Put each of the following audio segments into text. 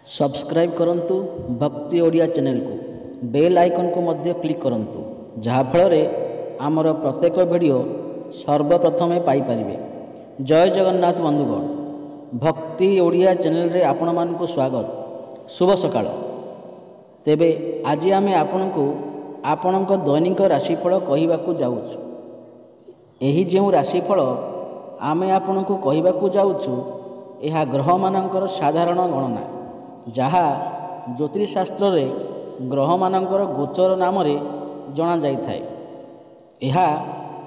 Subscribe करंतु भक्ति Odia channel को बेल आइकन को मध्य क्लिक करंतु जहाँ फल आमर प्रत्येक वीडियो सर्वप्रथमे पाई परिबे। जय जगन्नाथ बंधुगण, भक्ति ओडिया चैनल रे आपण मानकु स्वागत। शुभ सकाळ। तेबे आज आमे आपनकु आपनक दैनिक राशिफल कहिबाकू जाउछु। एही जेउ राशिफल आमे आपनकु कहिबाकू जाउछु एहा ग्रह मानकर साधारण गणना, जहाँ ज्योतिषशास्त्र रे ग्रह मानकर गोचर नाम रे जना जाई थाए। एहा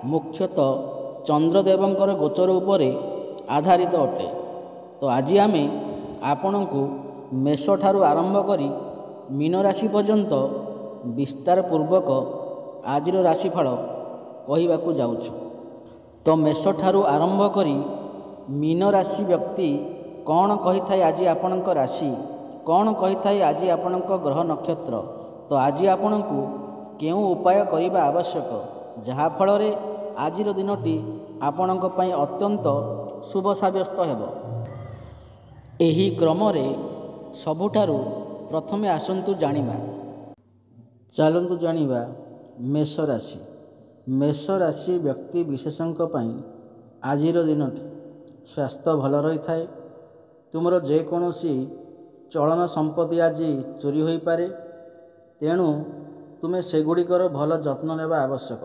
मुख्यतः चंद्रदेवंकर गोचर उपरे आधारित अटे। तो आज आमे आपनकु मेष ठारू आरंभ करी मीन राशि पर्यंत विस्तार पूर्वक आजिर राशिफल कहिबाकू जाउछु। तो मेष ठारू आरंभ करी मीन राशि व्यक्ति कौन कही थाए आज आपनक राशि कौन कही थाए आज आपनक ग्रह नक्षत्र। तो आज आपनकु केउ उपाय करिबा आवश्यक जहाँ फल रे आजिर दिनटी आपनक पई अत्यंत शुभ साब्यस्त हेबो। एही क्रम रे सबुठारु प्रथमे आसंतु जानिबा चलंतु जानिबा मेष राशि। मेष राशि व्यक्ति विशेषंक पई आजिर दिनटी स्वास्थ्य भल रही थाए। तुमर जेकोसी चलन संपत्ति आज चोरी होई पारे, तेणु तुमे सेगुड़िकर भल जत्न नेबा आवश्यक।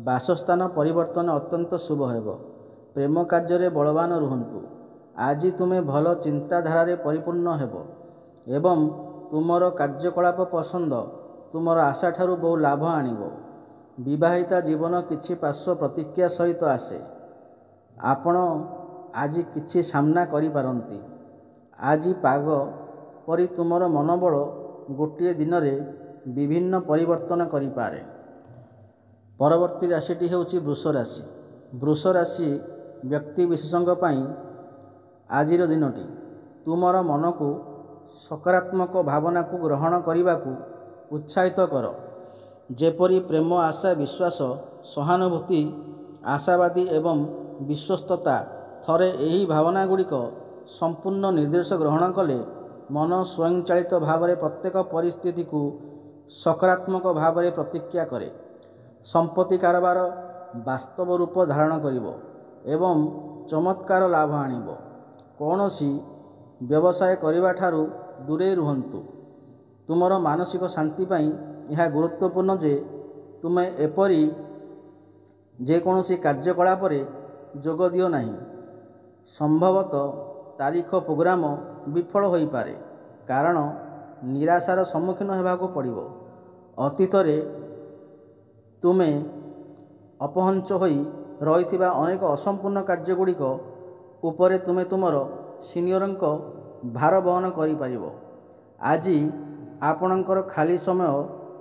बासस्थान परिवर्तन अत्यंत शुभ हेबो। प्रेम कार्य बलवान रुहंतु। आज तुमे भल चिंताधारा रे परिपूर्ण हेबो एवं तुमर कार्यकलाप पसंद तुमर आशा ठारू बहु लाभ आनिबो। विवाहिता जीवन किछि पार्श्व प्रतिक्रिया सहित आसे। आपण आज किछि सामना करि पारंती। आज पाग परि तुमर मनोबल गोटे दिन में विभिन्न परिवर्तन करि पारे। परवर्ती राशिटी हेउछि वृष राशि। वृष राशि व्यक्ति विशेषंक पई आजिर दिनटी तुमर मन को सकारात्मक भावना को ग्रहण करने को उत्साहित कर। जेपरी प्रेम, आशा, विश्वास, सहानुभूति, आशावादी एवं विश्वस्तता थरे एही भावना गुड़िक संपूर्ण निर्देश ग्रहण कले मन स्वयंचालित भाव में प्रत्येक परिस्थिति को सकारात्मक भाव में प्रतिक्रिया करे। संपत्ति कारोबार वास्तव रूप धारण करिवो एवं चमत्कार लाभ आनिबो। कौनसी व्यवसाय करिवा ठारू दूरे रुहंतु। तुमर मानसिक शांति पाई यह गुरुत्वपूर्ण जे तुमे एपरी जेकोसी कार्यकलाप रे जोग दियो नाही। संभवतः तारीख प्रोग्राम विफल होई पारे, कारण निराशार सम्मुखीन हेबाकू पड़िबो। अतीत रे तुमे अपहंच होई रहिथिबा अनेक असंपूर्ण कार्यगुड़िक उपरे तुमे तुमर सीनियरंक भार बहन करि पारिबो। आज आपणकर खाली समय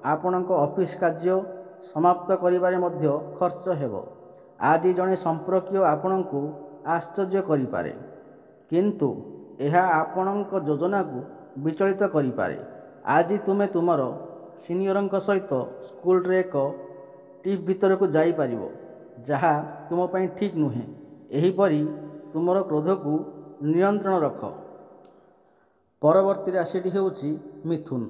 आपणक ऑफिस कार्य समाप्त करिबारे मध्य खर्च हेबो। आज जने संपर्कीय आपणको आश्चर्य करि पारे, किंतु यह आपणक योजना को विचलित करि पारे। आज तुमे तुमर सीनियरंक सहित स्कूल रे एक टिप भीतर को जाई पारिबो, जहा तुम पई ठीक नुहे। एहीपरि तुमर क्रोध को नियंत्रण रख। परवर्ती राशिटी हेउछि मिथुन।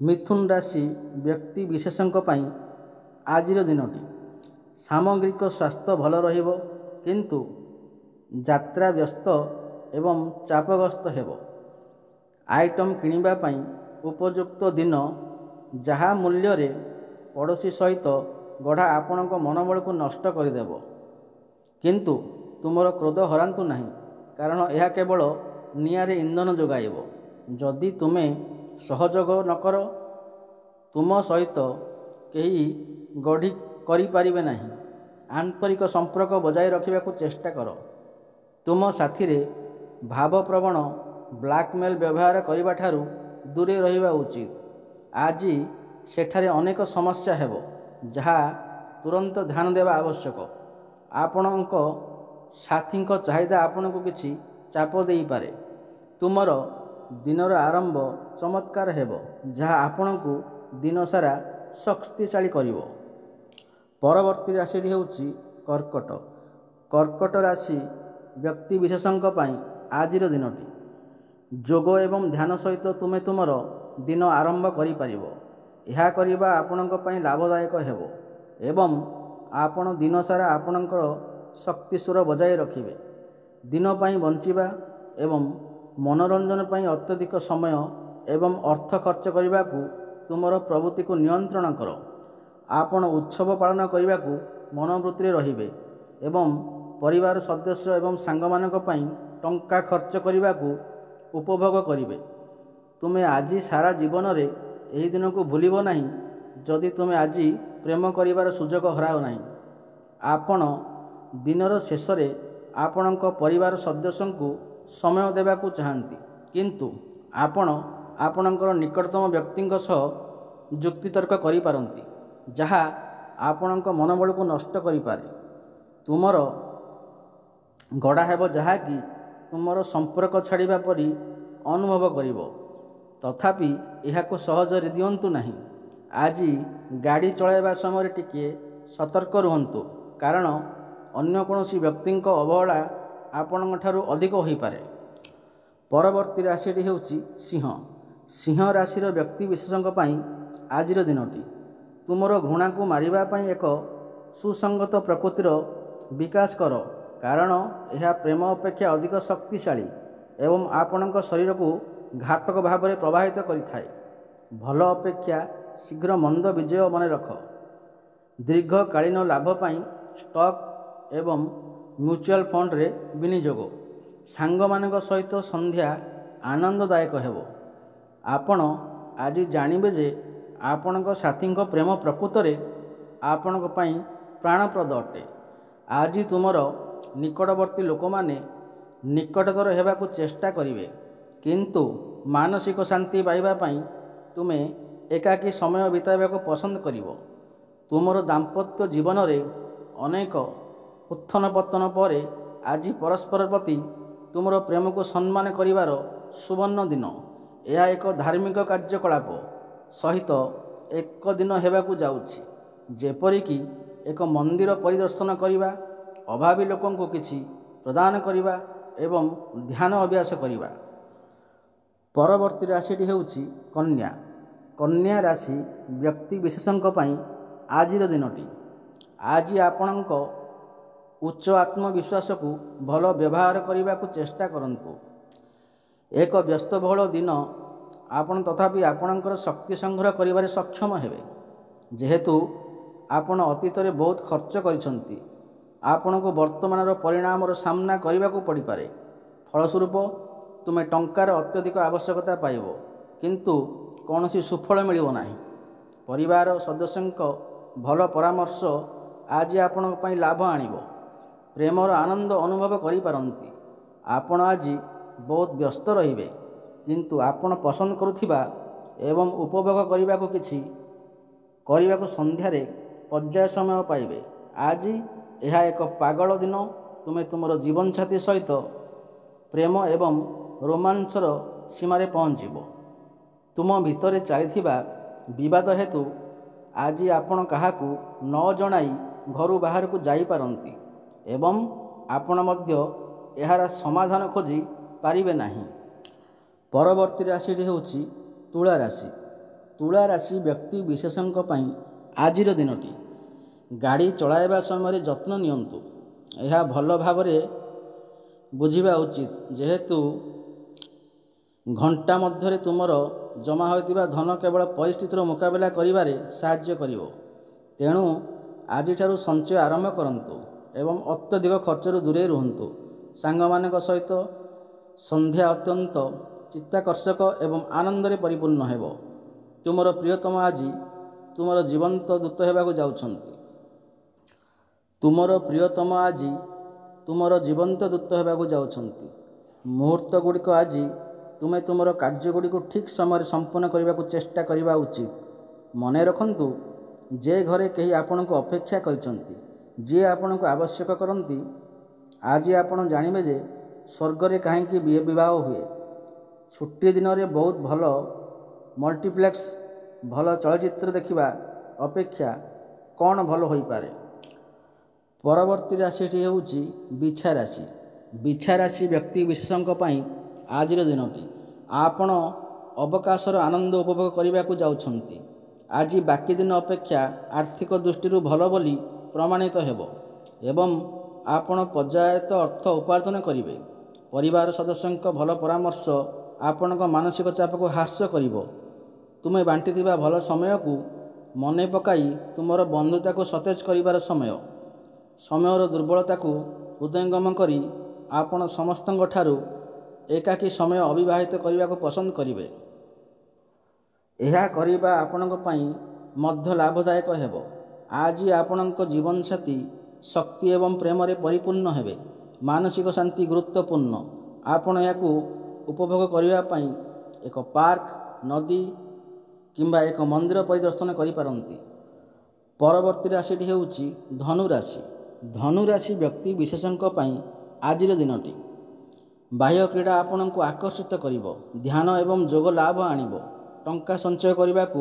मिथुन राशि व्यक्ति विशेषंक पई आजिर दिनटी सामग्रिक स्वास्थ्य भल रहिबो, किंतु यात्रा व्यस्त एवं चापग्रस्त हेबो। आइटम किनिबा पई उपयुक्त दिन, जहा मूल्य रे पड़ोशी सहित गढ़ा आपणक मनोबल को नष्ट करदेबो। किंतु तुमर क्रोध हरांतु नहीं, कारण यह केवल निआरे इंधन जोगाइबो। जदि तुमे सहयोग नकर तुम सहित कहीं गढ़ी करि पारिबे नहीं। आंतरिक संपर्क बजाय रखिबा को चेष्टा कर। तुम साथी रे भावप्रवण ब्लैकमेल व्यवहार करने ठारू दूरे रहिबा उचित। आज सेठारे अनेक समस्या हेबो, जहाँ तुरंत ध्यान देवा आवश्यक। आपणक साथी चाहिदा आपण को किछि चाप देई पारे। तुमर दिनर आरंभ चमत्कार हेबो, जहाँ आपण को दिन सारा शक्तिशाली करिवो। परवर्ती राशि हेउछि कर्कट। कर्कट राशि व्यक्ति विशेषंक पई आजिर दिनटी ଯୋଗ ଏବଂ ଧ୍ୟାନ ସହିତ ତୁମେ ତୁମର ଦିନ ଆରମ୍ଭ କରିପାରିବ। ଏହା କରିବା ଆପଣଙ୍କ ପାଇଁ ଲାଭଦାୟକ ହେବ ଏବଂ ଆପଣ ଦିନସାରା ଆପଣଙ୍କର ଶକ୍ତି ସ୍ୱର ବଜାୟ ରଖିବେ। ଦିନ ପାଇଁ ବଞ୍ଚିବା ଏବଂ ମନୋରଞ୍ଜନ ପାଇଁ ଅତ୍ୟଧିକ ସମୟ ଏବଂ ଅର୍ଥ ଖର୍ଚ୍ଚ କରିବାକୁ ତୁମର ପ୍ରବୃତ୍ତିକୁ ନିୟନ୍ତ୍ରଣ କର। ଆପଣ ଉତ୍ସବ ପାଳନ କରିବାକୁ ମନୋବୃତ୍ତିରେ ରହିବେ ଏବଂ ପରିବାର ସଦସ୍ୟ ଏବଂ ସାଙ୍ଗମାନଙ୍କ ପାଇଁ ଟଙ୍କା ଖର୍ଚ୍ଚ କରିବାକୁ ଉପଭୋଗ କରିବେ। ତୁମେ ଆଜି ସାରା ଜୀବନରେ ଏହି ଦିନକୁ ଭୁଲିବ ନାହିଁ ଯଦି ତୁମେ ଆଜି ପ୍ରେମ କରିବାର ସୁଯୋଗ ହରାଅ ନାହିଁ। ଆପଣ ଦିନର ଶେଷରେ ଆପଣଙ୍କ ପରିବାର ସଦସ୍ୟଙ୍କୁ ସମୟ ଦେବାକୁ ଚାହାନ୍ତି, କିନ୍ତୁ ଆପଣ ଆପଣଙ୍କର ନିକଟତମ ବ୍ୟକ୍ତିଙ୍କ ସହ ଯୁକ୍ତିତର୍କ କରିପାରନ୍ତି, ଯାହା ଆପଣଙ୍କ ମନୋବଳକୁ ନଷ୍ଟ କରିପାରେ। ତୁମର ଗଢ଼ା ହେବ ଯାହାକି ତୁମର ସମ୍ପର୍କ ଛାଡ଼ିବା ପରି ଅନୁଭବ କରିବ। ତଥାପି ଏହାକୁ ସହଜରେ ଦିଅନ୍ତୁ ନାହିଁ। ଆଜି ଗାଡ଼ି ଚଳାଇବା ସମୟରେ ଟିକିଏ ସତର୍କ ରୁହନ୍ତୁ, କାରଣ ଅନ୍ୟ କୌଣସି ବ୍ୟକ୍ତିଙ୍କ ଅବହେଳା ଆପଣଙ୍କ ଠାରୁ ଅଧିକ ହୋଇପାରେ। ପରବର୍ତ୍ତୀ ରାଶିଟି ହେଉଛି ସିଂହ। ସିଂହ ରାଶିର ବ୍ୟକ୍ତିବିଶେଷଙ୍କ ପାଇଁ ଆଜିର ଦିନଟି ତୁମର ଘୃଣାକୁ ମାରିବା ପାଇଁ ଏକ ସୁସଙ୍ଗତ ପ୍ରକୃତିର ବିକାଶ କର, କାରଣ ଏହା ପ୍ରେମ ଅପେକ୍ଷା ଅଧିକ ଶକ୍ତିଶାଳୀ ଏବଂ ଆପଣଙ୍କ ଶରୀରକୁ ଘାତକ ଭାବରେ ପ୍ରଭାବିତ କରିଥାଏ। ଭଲ ଅପେକ୍ଷା ଶୀଘ୍ର ମନ୍ଦ ବିଜୟ ମନେ ରଖ। ଦୀର୍ଘକାଳୀନ ଲାଭ ପାଇଁ ଷ୍ଟକ୍ ଏବଂ ମ୍ୟୁଚୁଆଲ ଫଣ୍ଡରେ ବିନିଯୋଗ। ସାଙ୍ଗମାନଙ୍କ ସହିତ ସନ୍ଧ୍ୟା ଆନନ୍ଦଦାୟକ ହେବ। ଆପଣ ଆଜି ଜାଣିବେ ଯେ ଆପଣଙ୍କ ସାଥୀଙ୍କ ପ୍ରେମ ପ୍ରକୃତରେ ଆପଣଙ୍କ ପାଇଁ ପ୍ରାଣପ୍ରଦ ଅଟେ। ଆଜି ତୁମର ନିକଟବର୍ତ୍ତୀ ଲୋକମାନେ ନିକଟତର ହେବାକୁ ଚେଷ୍ଟା କରିବେ, କିନ୍ତୁ ମାନସିକ ଶାନ୍ତି ପାଇବା ପାଇଁ ତୁମେ ଏକାକୀ ସମୟ ବିତାଇବାକୁ ପସନ୍ଦ କରିବ। ତୁମର ଦାମ୍ପତ୍ୟ ଜୀବନରେ ଅନେକ ଉତ୍ଥାନ ପତନ ପରେ ଆଜି ପରସ୍ପର ପ୍ରତି ତୁମର ପ୍ରେମକୁ ସମ୍ମାନ କରିବାର ସୁବର୍ଣ୍ଣ ଦିନ। ଏହା ଏକ ଧାର୍ମିକ କାର୍ଯ୍ୟକଳାପ ସହିତ ଏକ ଦିନ ହେବାକୁ ଯାଉଛି, ଯେପରିକି ଏକ ମନ୍ଦିର ପରିଦର୍ଶନ କରିବା, ଅଭାବୀ ଲୋକଙ୍କୁ କିଛି ପ୍ରଦାନ କରିବା ଏବଂ ଧ୍ୟାନ ଅଭ୍ୟାସ କରିବା। ପରବର୍ତ୍ତୀ ରାଶିଟି ହେଉଛି କନ୍ୟା। କନ୍ୟା ରାଶି ବ୍ୟକ୍ତିବିଶେଷଙ୍କ ପାଇଁ ଆଜିର ଦିନଟି। ଆଜି ଆପଣଙ୍କ ଉଚ୍ଚ ଆତ୍ମବିଶ୍ୱାସକୁ ଭଲ ବ୍ୟବହାର କରିବାକୁ ଚେଷ୍ଟା କରନ୍ତୁ। ଏକ ବ୍ୟସ୍ତବହୁଳ ଦିନ ଆପଣ ତଥାପି ଆପଣଙ୍କର ଶକ୍ତି ସଂଗ୍ରହ କରିବାରେ ସକ୍ଷମ ହେବେ। ଯେହେତୁ ଆପଣ ଅତୀତରେ ବହୁତ ଖର୍ଚ୍ଚ କରିଛନ୍ତି, ଆପଣଙ୍କୁ ବର୍ତ୍ତମାନର ପରିଣାମର ସାମ୍ନା କରିବାକୁ ପଡ଼ିପାରେ। ଫଳସ୍ୱରୂପ ତୁମେ ଟଙ୍କାର ଅତ୍ୟଧିକ ଆବଶ୍ୟକତା ପାଇବ, କିନ୍ତୁ କୌଣସି ସୁଫଳ ମିଳିବ ନାହିଁ। ପରିବାର ସଦସ୍ୟଙ୍କ ଭଲ ପରାମର୍ଶ ଆଜି ଆପଣଙ୍କ ପାଇଁ ଲାଭ ଆଣିବ। ପ୍ରେମର ଆନନ୍ଦ ଅନୁଭବ କରିପାରନ୍ତି। ଆପଣ ଆଜି ବହୁତ ବ୍ୟସ୍ତ ରହିବେ, କିନ୍ତୁ ଆପଣ ପସନ୍ଦ କରୁଥିବା ଏବଂ ଉପଭୋଗ କରିବାକୁ କିଛି କରିବାକୁ ସନ୍ଧ୍ୟାରେ ପର୍ଯ୍ୟାୟ ସମୟ ପାଇବେ। ଆଜି ଏହା ଏକ ପାଗଳ ଦିନ। ତୁମେ ତୁମର ଜୀବନସାଥୀ ସହିତ ପ୍ରେମ ଏବଂ ରୋମାଞ୍ଚର ସୀମାରେ ପହଞ୍ଚିବ। ତୁମ ଭିତରେ ଚାଲିଥିବା ବିବାଦ ହେତୁ ଆଜି ଆପଣ କାହାକୁ ନ ଜଣାଇ ଘରୁ ବାହାରକୁ ଯାଇପାରନ୍ତି ଏବଂ ଆପଣ ମଧ୍ୟ ଏହାର ସମାଧାନ ଖୋଜି ପାରିବେ ନାହିଁ। ପରବର୍ତ୍ତୀ ରାଶିଟି ହେଉଛି ତୁଳା ରାଶି। ତୁଳା ରାଶି ବ୍ୟକ୍ତିବିଶେଷଙ୍କ ପାଇଁ ଆଜିର ଦିନଟି। ଗାଡ଼ି ଚଳାଇବା ସମୟରେ ଯତ୍ନ ନିଅନ୍ତୁ। ଏହା ଭଲ ଭାବରେ ବୁଝିବା ଉଚିତ, ଯେହେତୁ ଘଣ୍ଟା ମଧ୍ୟରେ ତୁମର ଜମା ହୋଇଥିବା ଧନ କେବଳ ପରିସ୍ଥିତିର ମୁକାବିଲା କରିବାରେ ସାହାଯ୍ୟ କରିବ। ତେଣୁ ଆଜିଠାରୁ ସଞ୍ଚୟ ଆରମ୍ଭ କରନ୍ତୁ ଏବଂ ଅତ୍ୟଧିକ ଖର୍ଚ୍ଚରୁ ଦୂରେଇ ରୁହନ୍ତୁ। ସାଙ୍ଗମାନଙ୍କ ସହିତ ସନ୍ଧ୍ୟା ଅତ୍ୟନ୍ତ ଚିତ୍ତାକର୍ଷକ ଏବଂ ଆନନ୍ଦରେ ପରିପୂର୍ଣ୍ଣ ହେବ। ତୁମର ପ୍ରିୟତମ ଆଜି ତୁମର ଜୀବନ୍ତ ଦୂତ ହେବାକୁ ଯାଉଛନ୍ତି। ତୁମର ପ୍ରିୟତମ ଆଜି ତୁମର ଜୀବନ୍ତ ଦୂତ ହେବାକୁ ଯାଉଛନ୍ତି। ମୁହୂର୍ତ୍ତ ଗୁଡ଼ିକ ଆଜି ତୁମେ ତୁମର କାର୍ଯ୍ୟଗୁଡ଼ିକୁ ଠିକ୍ ସମୟରେ ସମ୍ପନ୍ନ କରିବାକୁ ଚେଷ୍ଟା କରିବା ଉଚିତ। ମନେ ରଖନ୍ତୁ, ଯେ ଘରେ କେହି ଆପଣଙ୍କୁ ଅପେକ୍ଷା କରିଛନ୍ତି, ଯିଏ ଆପଣଙ୍କୁ ଆବଶ୍ୟକ କରନ୍ତି, ଆଜି ଆପଣ ଜାଣିବେ ଯେ ସ୍ୱର୍ଗରେ କାହିଁକି ବିବାହ ହୁଏ। ଛୁଟି ଦିନରେ ବହୁତ ଭଲ ମଲ୍ଟିପ୍ଲେକ୍ସ ଭଲ ଚଳଚ୍ଚିତ୍ର ଦେଖିବା ଅପେକ୍ଷା କ'ଣ ଭଲ ହୋଇପାରେ। ପରବର୍ତ୍ତୀ ରାଶିଟି ହେଉଛି ବିଛା ରାଶି। ବିଛା ରାଶି ବ୍ୟକ୍ତିବିଶେଷଙ୍କ ପାଇଁ ଆଜିର ଦିନଟି। ଆପଣ ଅବକାଶର ଆନନ୍ଦ ଉପଭୋଗ କରିବାକୁ ଯାଉଛନ୍ତି। ଆଜି ବାକି ଦିନ ଅପେକ୍ଷା ଆର୍ଥିକ ଦୃଷ୍ଟିରୁ ଭଲ ବୋଲି ପ୍ରମାଣିତ ହେବ ଏବଂ ଆପଣ ପର୍ଯ୍ୟାପ୍ତ ଅର୍ଥ ଉପାର୍ଜନ କରିବେ। ପରିବାର ସଦସ୍ୟଙ୍କ ଭଲ ପରାମର୍ଶ ଆପଣଙ୍କ ମାନସିକ ଚାପକୁ ହ୍ରାସ କରିବ। ତୁମେ ବାଣ୍ଟିଥିବା ଭଲ ସମୟକୁ ମନେ ପକାଇ ତୁମର ବନ୍ଧୁତାକୁ ସତେଜ କରିବାର ସମୟ। ସମୟର ଦୁର୍ବଳତାକୁ ହୃଦୟଙ୍ଗମ କରି ଆପଣ ସମସ୍ତଙ୍କଠାରୁ ଏକାକୀ ସମୟ ଅତିବାହିତ କରିବାକୁ ପସନ୍ଦ କରିବେ। ଏହା କରିବା ଆପଣଙ୍କ ପାଇଁ ମଧ୍ୟ ଲାଭଦାୟକ ହେବ। ଆଜି ଆପଣଙ୍କ ଜୀବନସାଥୀ ଶକ୍ତି ଏବଂ ପ୍ରେମରେ ପରିପୂର୍ଣ୍ଣ ହେବେ। ମାନସିକ ଶାନ୍ତି ଗୁରୁତ୍ୱପୂର୍ଣ୍ଣ। ଆପଣ ଏହାକୁ ଉପଭୋଗ କରିବା ପାଇଁ ଏକ ପାର୍କ, ନଦୀ କିମ୍ବା ଏକ ମନ୍ଦିର ପରିଦର୍ଶନ କରିପାରନ୍ତି। ପରବର୍ତ୍ତୀ ରାଶିଟି ହେଉଛି ଧନୁରାଶି। ଧନୁରାଶି ବ୍ୟକ୍ତି ବିଶେଷଙ୍କ ପାଇଁ ଆଜିର ଦିନଟି। ବାହ୍ୟ କ୍ରୀଡ଼ା ଆପଣଙ୍କୁ ଆକର୍ଷିତ କରିବ। ଧ୍ୟାନ ଏବଂ ଯୋଗ ଲାଭ ଆଣିବ। ଟଙ୍କା ସଞ୍ଚୟ କରିବାକୁ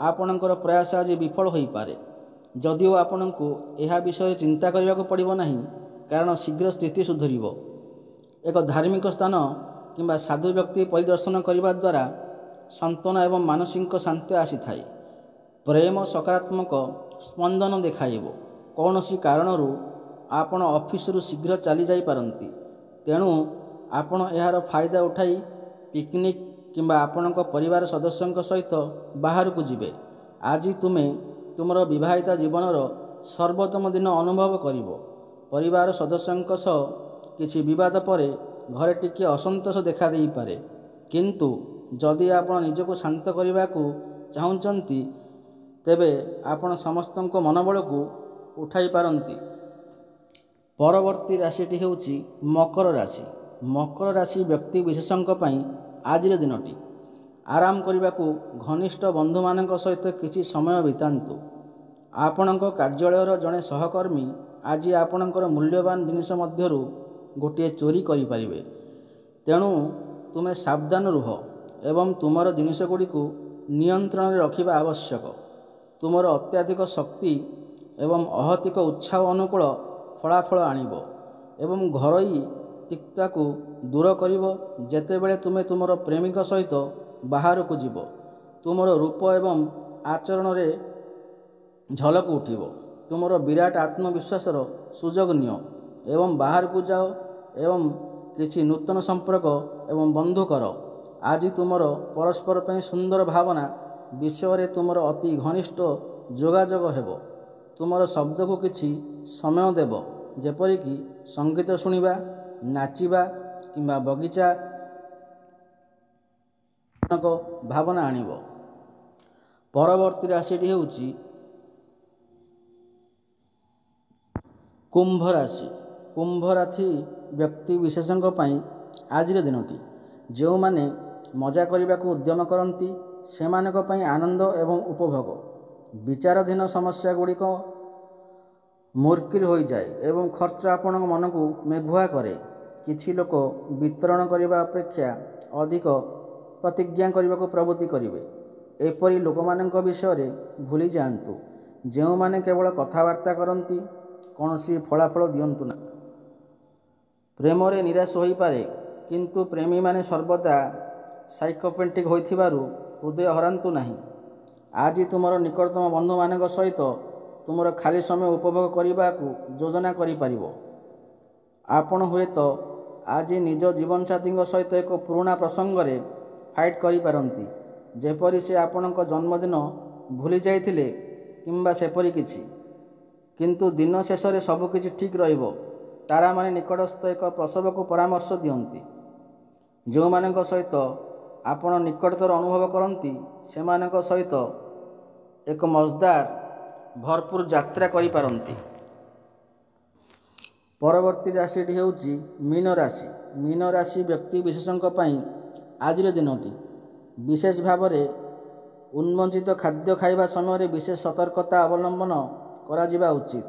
ଆପଣଙ୍କର ପ୍ରୟାସ ଆଜି ବିଫଳ ହୋଇପାରେ। ଯଦିଓ ଆପଣଙ୍କୁ ଏହା ବିଷୟରେ ଚିନ୍ତା କରିବାକୁ ପଡ଼ିବ ନାହିଁ, କାରଣ ଶୀଘ୍ର ସ୍ଥିତି ସୁଧରିବ। ଏକ ଧାର୍ମିକ ସ୍ଥାନ କିମ୍ବା ସାଧୁ ବ୍ୟକ୍ତି ପରିଦର୍ଶନ କରିବା ଦ୍ୱାରା ସାନ୍ତ୍ୱନା ଏବଂ ମାନସିକ ଶାନ୍ତି ଆସିଥାଏ। ପ୍ରେମ ସକାରାତ୍ମକ ସ୍ପନ୍ଦନ ଦେଖାଇବ। କୌଣସି କାରଣରୁ ଆପଣ ଅଫିସରୁ ଶୀଘ୍ର ଚାଲିଯାଇପାରନ୍ତି, ତେଣୁ ଆପଣ ଏହାର ଫାଇଦା ଉଠାଇ ପିକନିକ୍ କିମ୍ବା ଆପଣଙ୍କ ପରିବାର ସଦସ୍ୟଙ୍କ ସହିତ ବାହାରକୁ ଯିବେ। ଆଜି ତୁମେ ତୁମର ବିବାହିତ ଜୀବନର ସର୍ବୋତ୍ତମ ଦିନ ଅନୁଭବ କରିବ। ପରିବାର ସଦସ୍ୟଙ୍କ ସହ କିଛି ବିବାଦ ପରେ ଘରେ ଟିକିଏ ଅସନ୍ତୋଷ ଦେଖାଦେଇପାରେ, କିନ୍ତୁ ଯଦି ଆପଣ ନିଜକୁ ଶାନ୍ତ କରିବାକୁ ଚାହୁଁଛନ୍ତି, ତେବେ ଆପଣ ସମସ୍ତଙ୍କ ମନୋବଳକୁ ଉଠାଇ ପାରନ୍ତି। ପରବର୍ତ୍ତୀ ରାଶିଟି ହେଉଛି ମକର ରାଶି। ମକର ରାଶି ବ୍ୟକ୍ତି ବିଶେଷଙ୍କ ପାଇଁ ଆଜିର ଦିନଟି। ଆରାମ କରିବାକୁ ଘନିଷ୍ଠ ବନ୍ଧୁମାନଙ୍କ ସହିତ କିଛି ସମୟ ବିତାନ୍ତୁ। ଆପଣଙ୍କ କାର୍ଯ୍ୟାଳୟର ଜଣେ ସହକର୍ମୀ ଆଜି ଆପଣଙ୍କର ମୂଲ୍ୟବାନ ଜିନିଷ ମଧ୍ୟରୁ ଗୋଟିଏ ଚୋରି କରିପାରିବେ, ତେଣୁ ତୁମେ ସାବଧାନ ରୁହ ଏବଂ ତୁମର ଜିନିଷଗୁଡ଼ିକୁ ନିୟନ୍ତ୍ରଣରେ ରଖିବା ଆବଶ୍ୟକ। ତୁମର ଅତ୍ୟଧିକ ଶକ୍ତି ଏବଂ ଅହୈତୁକ ଉତ୍ସାହ ଅନୁକୂଳ ଫଳାଫଳ ଆଣିବ ଏବଂ ଘରୋଇ ତିକ୍ତତାକୁ ଦୂର କରିବ। ଯେତେବେଳେ ତୁମେ ତୁମର ପ୍ରେମିକ ସହିତ ବାହାରକୁ ଯିବ, ତୁମର ରୂପ ଏବଂ ଆଚରଣରେ ଝଲକ ଉଠିବ। ତୁମର ବିରାଟ ଆତ୍ମବିଶ୍ୱାସର ସୁଯୋଗ ନିଅ ଏବଂ ବାହାରକୁ ଯାଅ ଏବଂ କିଛି ନୂତନ ସମ୍ପର୍କ ଏବଂ ବନ୍ଧୁ କର। ଆଜି ତୁମର ପରସ୍ପର ପାଇଁ ସୁନ୍ଦର ଭାବନା ବିଷୟରେ ତୁମର ଅତି ଘନିଷ୍ଠ ଯୋଗାଯୋଗ ହେବ। ତୁମର ଶବ୍ଦକୁ କିଛି ସମୟ ଦେବ, ଯେପରିକି ସଙ୍ଗୀତ ଶୁଣିବା, ନାଚିବା କିମ୍ବା ବଗିଚା ଭାବନା ଆଣିବ। ପରବର୍ତ୍ତୀ ରାଶିଟି ହେଉଛି କୁମ୍ଭ ରାଶି। କୁମ୍ଭ ରାଶି ବ୍ୟକ୍ତି ବିଶେଷଙ୍କ ପାଇଁ ଆଜିର ଦିନଟି। ଯେଉଁମାନେ ମଜା କରିବାକୁ ଉଦ୍ୟମ କରନ୍ତି, ସେମାନଙ୍କ ପାଇଁ ଆନନ୍ଦ ଏବଂ ଉପଭୋଗ। ବିଚାରାଧୀନ ସମସ୍ୟାଗୁଡ଼ିକ ମୁର୍କିଲ ହୋଇଯାଏ ଏବଂ ଖର୍ଚ୍ଚ ଆପଣଙ୍କ ମନକୁ ମେଘୁଆ କରେ। କିଛି ଲୋକ ବିତରଣ କରିବା ଅପେକ୍ଷା ଅଧିକ ପ୍ରତିଜ୍ଞା କରିବାକୁ ପ୍ରବୃତ୍ତି କରିବେ। ଏପରି ଲୋକମାନଙ୍କ ବିଷୟରେ ଭୁଲି ଯାଆନ୍ତୁ, ଯେଉଁମାନେ କେବଳ କଥାବାର୍ତ୍ତା କରନ୍ତି, କୌଣସି ଫଳାଫଳ ଦିଅନ୍ତୁ ନାହିଁ। ପ୍ରେମରେ ନିରାଶ ହୋଇପାରେ, କିନ୍ତୁ ପ୍ରେମୀମାନେ ସର୍ବଦା ସାଇକୋପେଣ୍ଟିକ୍ ହୋଇଥିବାରୁ ହୃଦୟ ହରାନ୍ତୁ ନାହିଁ। ଆଜି ତୁମର ନିକଟତମ ବନ୍ଧୁମାନଙ୍କ ସହିତ ତୁମର ଖାଲି ସମୟ ଉପଭୋଗ କରିବାକୁ ଯୋଜନା କରିପାରିବ। ଆପଣ ହୁଏତ ଆଜି ନିଜ ଜୀବନସାଥୀଙ୍କ ସହିତ ଏକ ପୁରୁଣା ପ୍ରସଙ୍ଗରେ ଫାଇଟ୍ କରିପାରନ୍ତି, ଯେପରି ସେ ଆପଣଙ୍କ ଜନ୍ମଦିନ ଭୁଲି ଯାଇଥିଲେ କିମ୍ବା ସେପରି କିଛି। କିନ୍ତୁ ଦିନ ଶେଷରେ ସବୁକିଛି ଠିକ୍ ରହିବ। ତାରାମାନେ ନିକଟସ୍ଥ ଏକ ପ୍ରସବକୁ ପରାମର୍ଶ ଦିଅନ୍ତି। ଯେଉଁମାନଙ୍କ ସହିତ ଆପଣ ନିକଟତର ଅନୁଭବ କରନ୍ତି, ସେମାନଙ୍କ ସହିତ ଏକ ମଜାଦାର ଭରପୁର ଯାତ୍ରା କରିପାରନ୍ତି। ପରବର୍ତ୍ତୀ ରାଶିଟି ହେଉଛି ମୀନ ରାଶି। ମୀନ ରାଶି ବ୍ୟକ୍ତି ବିଶେଷଙ୍କ ପାଇଁ ଆଜିର ଦିନଟି। ବିଶେଷ ଭାବରେ ଉନ୍ମୋଚିତ ଖାଦ୍ୟ ଖାଇବା ସମୟରେ ବିଶେଷ ସତର୍କତା ଅବଲମ୍ବନ କରାଯିବା ଉଚିତ,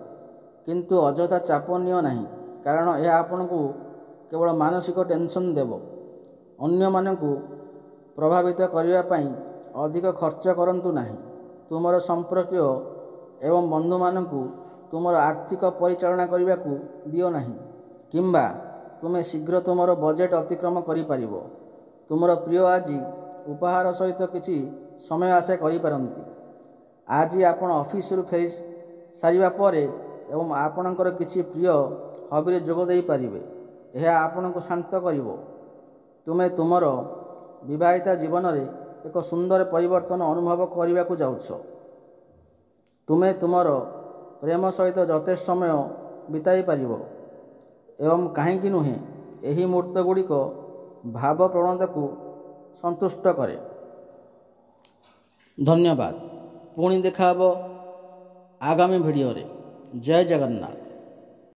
କିନ୍ତୁ ଅଯଥା ଚାପ ନିଅ ନାହିଁ, କାରଣ ଏହା ଆପଣଙ୍କୁ କେବଳ ମାନସିକ ଟେନସନ୍ ଦେବ। ଅନ୍ୟମାନଙ୍କୁ ପ୍ରଭାବିତ କରିବା ପାଇଁ ଅଧିକ ଖର୍ଚ୍ଚ କରନ୍ତୁ ନାହିଁ। ତୁମର ସମ୍ପର୍କୀୟ ଏବଂ ବନ୍ଧୁମାନଙ୍କୁ ତୁମର ଆର୍ଥିକ ପରିଚାଳନା କରିବାକୁ ଦିଅ ନାହିଁ, କିମ୍ବା ତୁମେ ଶୀଘ୍ର ତୁମର ବଜେଟ୍ ଅତିକ୍ରମ କରିପାରିବ। ତୁମର ପ୍ରିୟ ଆଜି ଉପହାର ସହିତ କିଛି ସମୟ ଆଶା କରିପାରନ୍ତି। ଆଜି ଆପଣ ଅଫିସରୁ ଫେରି ସାରିବା ପରେ ଏବଂ ଆପଣଙ୍କର କିଛି ପ୍ରିୟ ହବିରେ ଯୋଗ ଦେଇପାରିବେ। ଏହା ଆପଣଙ୍କୁ ଶାନ୍ତ କରିବ। ତୁମେ ତୁମର ବିବାହିତା ଜୀବନରେ ଏକ ସୁନ୍ଦର ପରିବର୍ତ୍ତନ ଅନୁଭବ କରିବାକୁ ଯାଉଛ। ତୁମେ ତୁମର ପ୍ରେମ ସହିତ ଯଥେଷ୍ଟ ସମୟ ବିତାଇ ପାରିବ ଏବଂ କାହିଁକି ନୁହେଁ, ଏହି ମୁହୂର୍ତ୍ତ ଗୁଡ଼ିକ ଭାବ ପ୍ରବଣତାକୁ ସନ୍ତୁଷ୍ଟ କରେ। ଧନ୍ୟବାଦ। ପୁଣି ଦେଖା ହେବ ଆଗାମୀ ଭିଡ଼ିଓରେ। ଜୟ ଜଗନ୍ନାଥ।